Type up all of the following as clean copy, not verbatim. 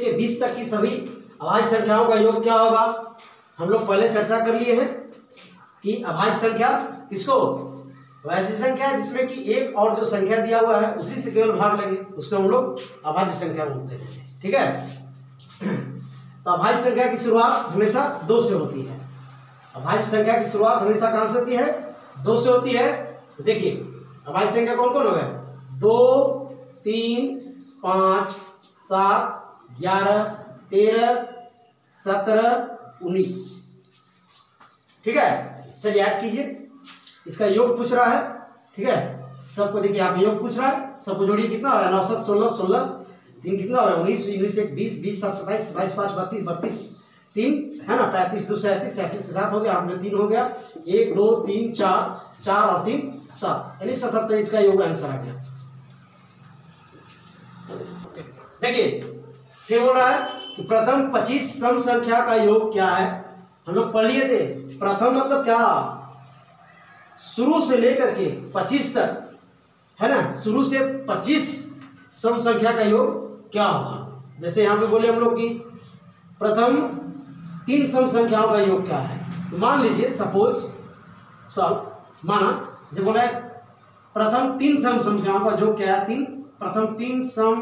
लेके 20 तक की सभी अभाज्य संख्याओं का योग क्या होगा। हम लोग पहले चर्चा कर लिए हैं कि अभाज्य संख्या किसको, वैसी संख्या जिसमें कि एक और जो संख्या दिया हुआ है उसी से केवल भाग लगे, उसको हम लोग अभाज्य संख्या बोलते हैं। ठीक है, तो अभाज्य संख्या की शुरुआत हमेशा 2 से होती है। अभाज्य संख्या की शुरुआत हमेशा कहाँ से होती है, 2 से होती है। तो देखिए अभाज्य संख्या कौन कौन हो गए, 2, 3, 5, 7, 11, 13, 17, 19। ठीक है, चलिए ऐड कीजिए, इसका योग पूछ रहा है। ठीक है, सबको देखिए यहाँ पे योग पूछ रहा है, सबको जोड़िए, कितना हो रहा है, 9 7 16 16 3 कितना हो रहा है, 19 19 1 20 20 7 27 27 5 32 32 3 है ना, 35 2 37 37 के साथ हो गया, आपने 3 हो गया, 1 2 3 4 4 और 3 7 यानी 77। इसका योग आंसर आ गया। देखिए क्या बोल रहा है कि प्रथम 25 सम संख्या का योग क्या है। हम लोग पढ़ लिए थे, प्रथम मतलब क्या, शुरू से लेकर के 25 तक, है ना, शुरू से 25 सम संख्या का योग क्या होगा। जैसे यहाँ पे बोले हम लोग कि प्रथम 3 सम संख्याओं का योग क्या है। तो मान लीजिए सपोज माना जैसे बोला है प्रथम 3 सम संख्याओं का योग क्या है, प्रथम 3 सम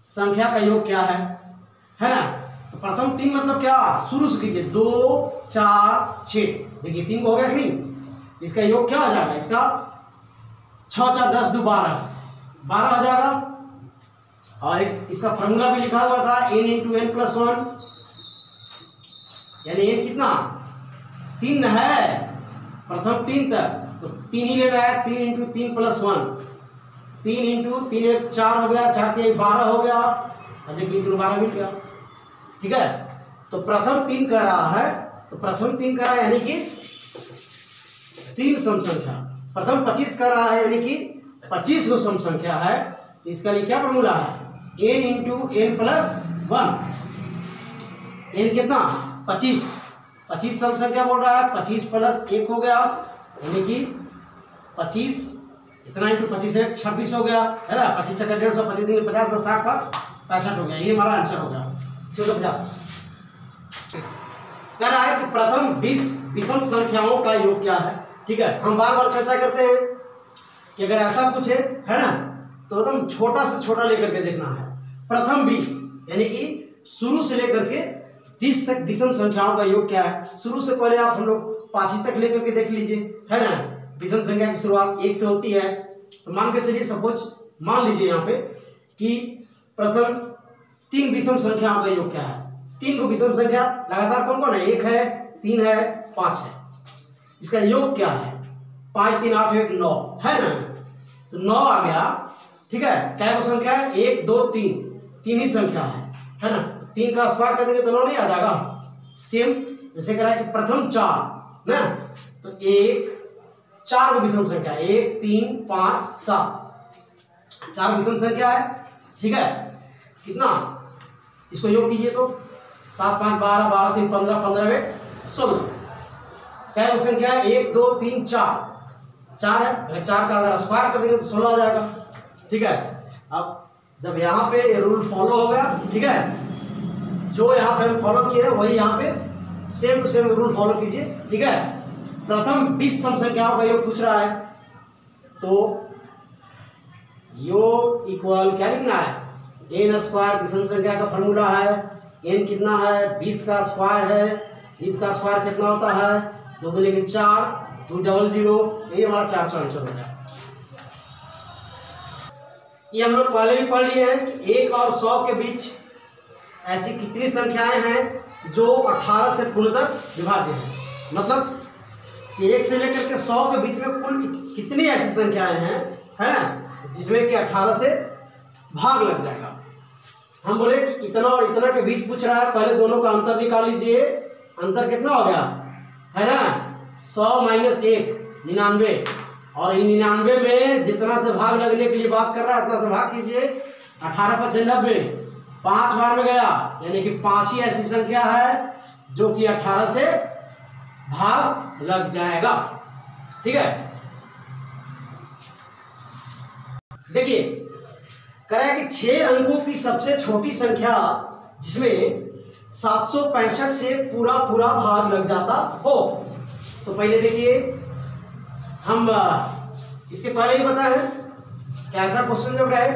संख्या का योग क्या है ना। तो प्रथम 3 मतलब क्या, शुरू से कीजिए, 2 4 6, देखिए 3 को हो गया कि नहीं, इसका योग क्या हो जाएगा, इसका 6 4 10 2 12 12 हो जाएगा। और एक इसका फॉर्मूला भी लिखा हुआ था n × n + 1, यानी n कितना 3 है, प्रथम 3 तक, तो 3 ही लेना है, 3 × 3 + 1, 3 × 3 1 4 हो गया, 4 3 12 हो गया, और देखिए 3 12 मिल गया। ठीक है, तो प्रथम 3 कर रहा है, तो प्रथम 3 कर रहा है यानी कि 3 सम संख्या, प्रथम 25 कर रहा है यानी कि 25 गो सम संख्या है। तो इसका लिए क्या फॉर्मूला है, n × n + 1, n कितना 25 25 सम संख्या बोल रहा है, 25 + 1 हो गया, यानी कि 25 इतना × 25 1 26 हो गया, है ना, 25 × 150 25 × 50 10 60 5 65 हो गया, ये हमारा आंसर हो गया 650। कह रहा है कि प्रथम 20 विषम संख्याओं का योग क्या है। ठीक है, हम बार बार चर्चा करते हैं कि अगर ऐसा पूछे, है ना, तो एकदम छोटा से छोटा लेकर के देखना है। प्रथम 20 यानी कि शुरू से लेकर के 20 तक विषम संख्याओं का योग क्या है। शुरू से पहले आप हम लोग 5 तक लेकर के देख लीजिए, है ना, विषम संख्या की शुरुआत 1 से होती है। तो मान के चलिए सपोज मान लीजिए यहाँ पे कि प्रथम 3 विषम संख्याओं का योग क्या है। 3 को विषम संख्या लगातार कौन कौन है, 1 है, 3 है, 5 है। इसका योग क्या है, 5 3 8 1 9, है ना, तो 9 आ गया। ठीक है, क्या को संख्या है, 1 2 3 ही संख्या है ना, 3 का स्क्वायर कर देंगे तो 9 नहीं आ जाएगा। सेम जैसे कह रहा है कि प्रथम 4 ना, तो 1 4 को विषम संख्या, 1 3 5 7 4 विषम संख्या है। ठीक है, कितना, इसको योग कीजिए तो 7 5 12 12 3 15 15 1 16, क्या है संख्या है, 1 2 3 4 है, अगर 4 का अगर स्क्वायर कर देंगे तो 16 आ जाएगा। ठीक है, अब जब यहाँ पे रूल फॉलो हो गया, ठीक है, जो यहाँ पे हम फॉलो किए हैं वही यहाँ पे same to same rule follow कीजिए। ठीक है, प्रथम 20 सम संख्याओं का योग पूछ रहा है, तो योग इक्वल क्या लिखना है, n² विषम संख्या का फॉर्मूला है, n कितना है, 20 का स्क्वायर है, 20 का स्क्वायर कितना होता है, 2 × 4 2 0 0, ये हमारा 400 आंसर हो गया। ये हम लोग पहले भी पढ़ लिए हैं कि 1 और 100 के बीच ऐसी कितनी संख्याएं हैं जो 18 से पूर्णतः विभाज्य हैं। मतलब कि 1 से लेकर के 100 के बीच में कुल कितनी ऐसी संख्याएं हैं, है ना, जिसमें कि 18 से भाग लग जाएगा। हम बोले कि इतना और इतना के बीच पूछ रहा है, पहले दोनों का अंतर निकाल लीजिए। अंतर कितना हो गया, है ना, 100 - 1 99, और 99 में जितना से भाग लगने के लिए बात कर रहा है उतना से भाग कीजिए। 18 × 5 = 90, 5 बार में गया, यानी कि 5 ही ऐसी संख्या है जो कि 18 से भाग लग जाएगा। ठीक है, देखिए कह रहा है कि 6 अंकों की सबसे छोटी संख्या जिसमें 765 से पूरा पूरा भाग लग जाता हो। तो पहले देखिए, हम इसके पहले ही बताया है कि ऐसा क्वेश्चन जब रहे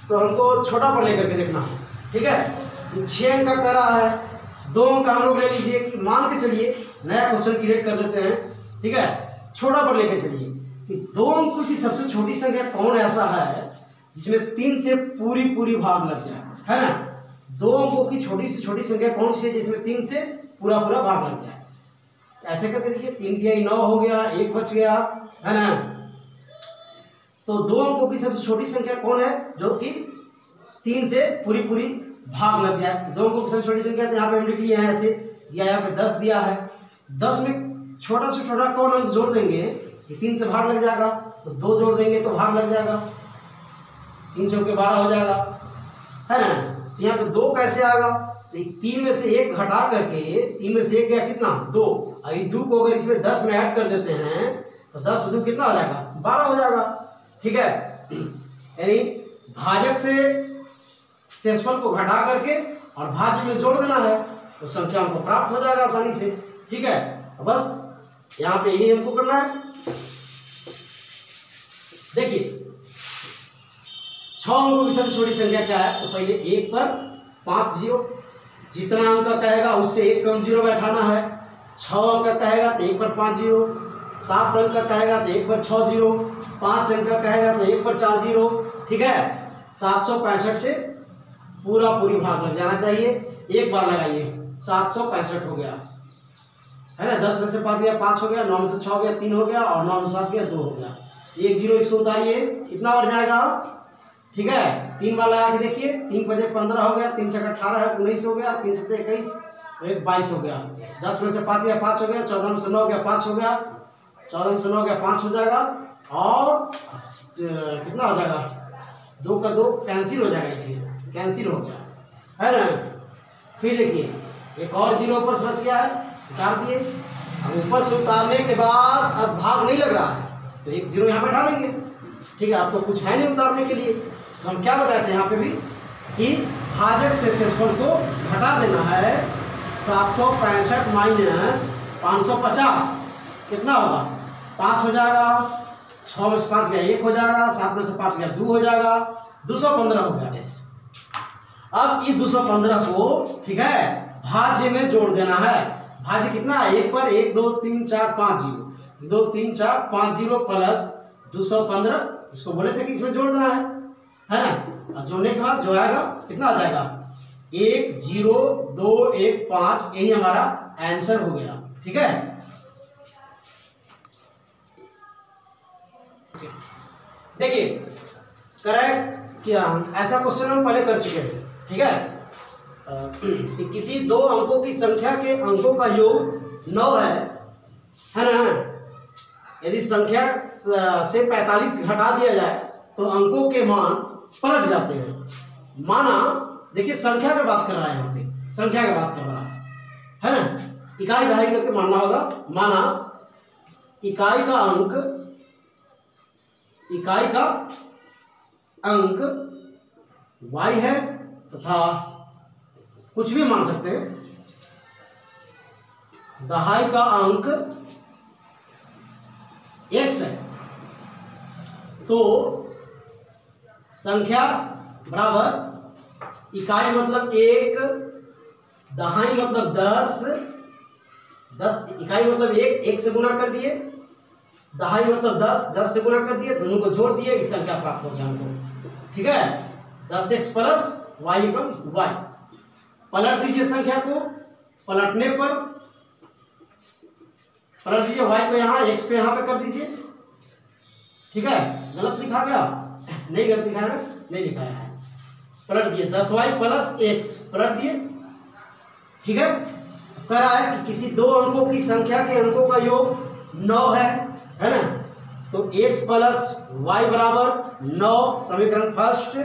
तो हमको छोटा पर लेकर के देखना है। ठीक है, 6 अंक का कर रहा है, 2 अंक का हम लोग ले लीजिए कि मान के चलिए नया क्वेश्चन क्रिएट कर देते हैं। ठीक है, छोटा पर लेकर चलिए कि 2 अंकों की सबसे छोटी संख्या कौन ऐसा है जिसमें 3 से पूरी पूरी भाग लग जाए, है ना। 2 अंकों की छोटी से छोटी संख्या कौन सी है जिसमें 3 से पूरा पूरा भाग लग जाए। ऐसे करके देखिए, 3 दिया 9 हो गया, 1 बच गया, है ना। तो 2 अंकों की सबसे छोटी संख्या कौन है जो कि 3 से पूरी पूरी भाग लग जाए। 2 अंकों की सबसे छोटी संख्या तो यहाँ पे हम लिख लिए हैं ऐसे दिया, यहाँ पे 10 दिया है। 10 में छोटा से छोटा कौन अंक जोड़ देंगे कि 3 से भाग लग जाएगा, तो 2 जोड़ देंगे तो भाग लग जाएगा, 3 चौके 12 हो जाएगा, है ना। यहाँ पे 2 कैसे आएगा, तो 3 में से 1 घटा करके 3 में से 1 गया कितना 2, और 2 को अगर इसमें 10 में ऐड कर देते हैं तो 10 2 कितना हो जाएगा 12 हो जाएगा। ठीक है, यानी भाजक से शेषफल को घटा करके और भाज्य में जोड़ देना है तो संख्या हमको प्राप्त हो जाएगा आसानी से। ठीक है, बस यहाँ पे यही हमको करना है। देखिए 6 अंकों की सबसे छोटी संख्या क्या है, तो पहले 1 पर 5 जीरो, जितना अंक का कहेगा उससे 1 कम जीरो बैठाना है। 6 अंक का कहेगा तो 1 पर 5 जीरो, 7 अंक का कहेगा तो 1 पर 6 जीरो, 5 अंक का कहेगा तो 1 पर 4 जीरो। ठीक है, 765 से पूरा पूरी भाग लग जाना चाहिए। एक बार लगाइए, 765 हो गया, है ना। 10 में से 5 गया 5 हो गया, 9 में से 6 गया 3 हो गया, और 9 में से 7 गया 2 हो गया। 1 जीरो इसको उतारिए, कितना बढ़ जाएगा। ठीक है, 3 बार लगा के देखिए, 3 5 15 हो गया, 3 6 18 है 19 हो गया, 3 7 21 तो 1 22 हो गया। 10 में से 5 गया 5 हो गया, 14 में से 9 गया 5 हो गया, 14 में से 9 गया 5 हो जाएगा, और कितना हो जाएगा 2 का 2 कैंसिल हो जाएगा, फिर कैंसिल हो गया, है ना। फिर देखिए एक और जीरो ऊपर से बच गया है, उतार दिए। अब ऊपर से उतारने के बाद अब भाग नहीं लग रहा है तो 1 जीरो यहाँ बैठा देंगे। ठीक है, अब तो कुछ है नहीं उतारने के लिए, तो हम क्या बताए थे यहाँ पे भी कि भाजक से शेषफल को घटा देना है। 765 माइनस 550 कितना होगा 5 हो जाएगा, 6 में से 5 गया 1 हो जाएगा, 7 में से 5 गया 2 हो जाएगा, 215 हो गया। अब इस 215 को ठीक है भाज्य में जोड़ देना है। भाज्य कितना है, 1 पर 1 2 3 4 5 जीरो, 2 3 4 5 जीरो प्लस 215, इसको बोले थे कि इसमें जोड़ देना है ना। और जोड़ने के बाद जो आएगा कितना आ जाएगा 1 0 2 1 5, यही हमारा आंसर हो गया। ठीक है, देखिए करेक्ट क्या, ऐसा क्वेश्चन हम पहले कर चुके हैं। ठीक है, कि किसी 2 अंकों की संख्या के अंकों का योग 9 है ना। यदि संख्या से 45 घटा दिया जाए तो अंकों के मान पलट जाते हैं। माना देखिए संख्या की बात कर रहा है, यहाँ पे संख्या की बात कर रहा है ना। इकाई दहाई करके मानना होगा। माना इकाई का अंक y है तथा कुछ भी मान सकते हैं, दहाई का अंक x है, तो संख्या बराबर इकाई मतलब 1, दहाई मतलब 10, इकाई मतलब 1 से गुना कर दिए, दहाई मतलब 10 से गुना कर दिए, दोनों को जोड़ दिए, इस संख्या प्राप्त हो गया हमको। ठीक है, 10x plus y equal y। पलट दीजिए संख्या को, पलटने पर पलट दीजिए y को यहाँ, x को यहाँ पे कर दीजिए। ठीक है, गलत लिखा गया नहीं, गलत लिखा है नहीं लिखाया है, पलट दिए 10y प्लस x पलट दिए। ठीक है, कह रहा है कि किसी 2 अंकों की संख्या के अंकों का योग 9 है ना। तो x प्लस y बराबर 9, समीकरण फर्स्ट।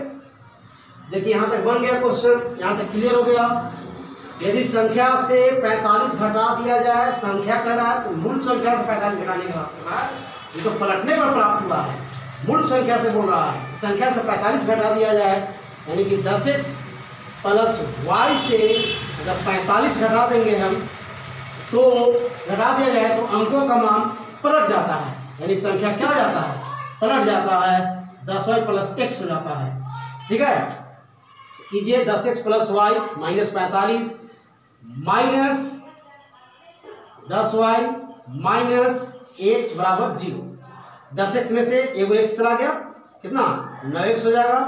देखिए यहाँ तक बन गया क्वेश्चन, यहाँ तक क्लियर हो गया। यदि संख्या से 45 घटा दिया जाए, संख्या कह रहा है तो मूल संख्या से 45 घटाने की बात कर रहा है, ये तो पलटने पर प्राप्त हुआ है। मूल संख्या से बोल रहा है, संख्या से 45 घटा दिया जाए, यानी कि 10x प्लस वाई से अगर 45 घटा देंगे हम, तो घटा दिया जाए तो अंकों का मान पलट जाता है, यानी संख्या क्या हो जाता है, पलट जाता है, 10y प्लस x हो जाता है। ठीक है, कीजिए 10x plus y minus 45 minus 10y minus x बराबर 0। 10x में से एगो x चला गया, कितना 9x हो जाएगा।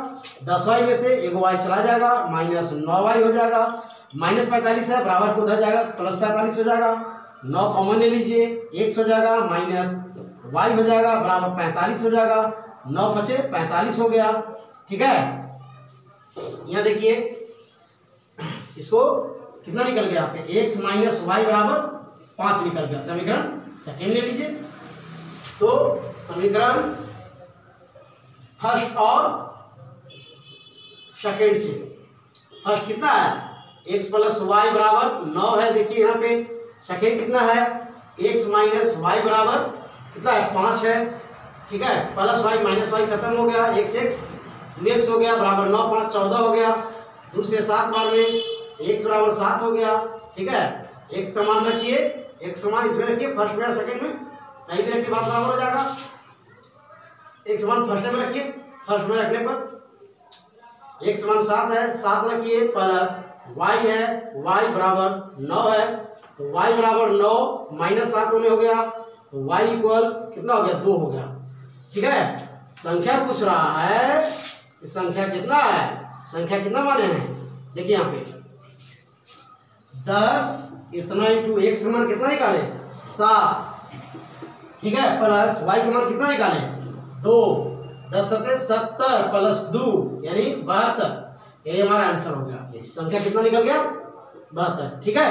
10y में से एगो y चला जाएगा, माइनस 9y हो जाएगा। माइनस 45 है, बराबर को उधर जाएगा, प्लस 45 हो जाएगा। 9 कॉमन ले लीजिए, x हो जाएगा माइनस y हो जाएगा, बराबर 45 हो जाएगा। 9 बचे 45 हो गया। ठीक है, यहाँ देखिए इसको कितना निकल गया यहाँ पे, x माइनस वाई बराबर 5 निकल गया। समीकरण सेकेंड ले लीजिए, तो समीकरण फर्स्ट और सेकेंड से, फर्स्ट कितना है, x प्लस वाई बराबर 9 है, देखिए यहाँ पे। सेकेंड कितना है, x माइनस वाई बराबर कितना है, 5 है। ठीक है, प्लस वाई माइनस वाई खत्म हो गया, x 2x हो गया, बराबर 9 5 14 हो गया। दूसरे 7 बार में x बराबर 7 हो गया। ठीक है, x का मान रखिए, x समान इसमें रखिए, फर्स्ट में या सेकेंड में कहीं भी रखिए, बात बराबर हो जाएगा। x समान फर्स्ट में रखिए, फर्स्ट में रखने पर x समान 7 है, 7 रखिए, प्लस y है, y बराबर 9 है, तो y बराबर 9 माइनस 7 में हो गया, तो y इक्वल कितना हो गया, 2 हो गया। ठीक है, संख्या पूछ रहा है, संख्या कितना है, संख्या कितना माने हैं, देखिए यहाँ पे 10 इतना इंटू x समान कितना निकाले, 7। ठीक है, प्लस y का मान कितना निकाले, 2। 10 सत्ते 70 प्लस 2 यानी 72, ये हमारा आंसर हो गया। संख्या कितना निकल गया, 72। ठीक है।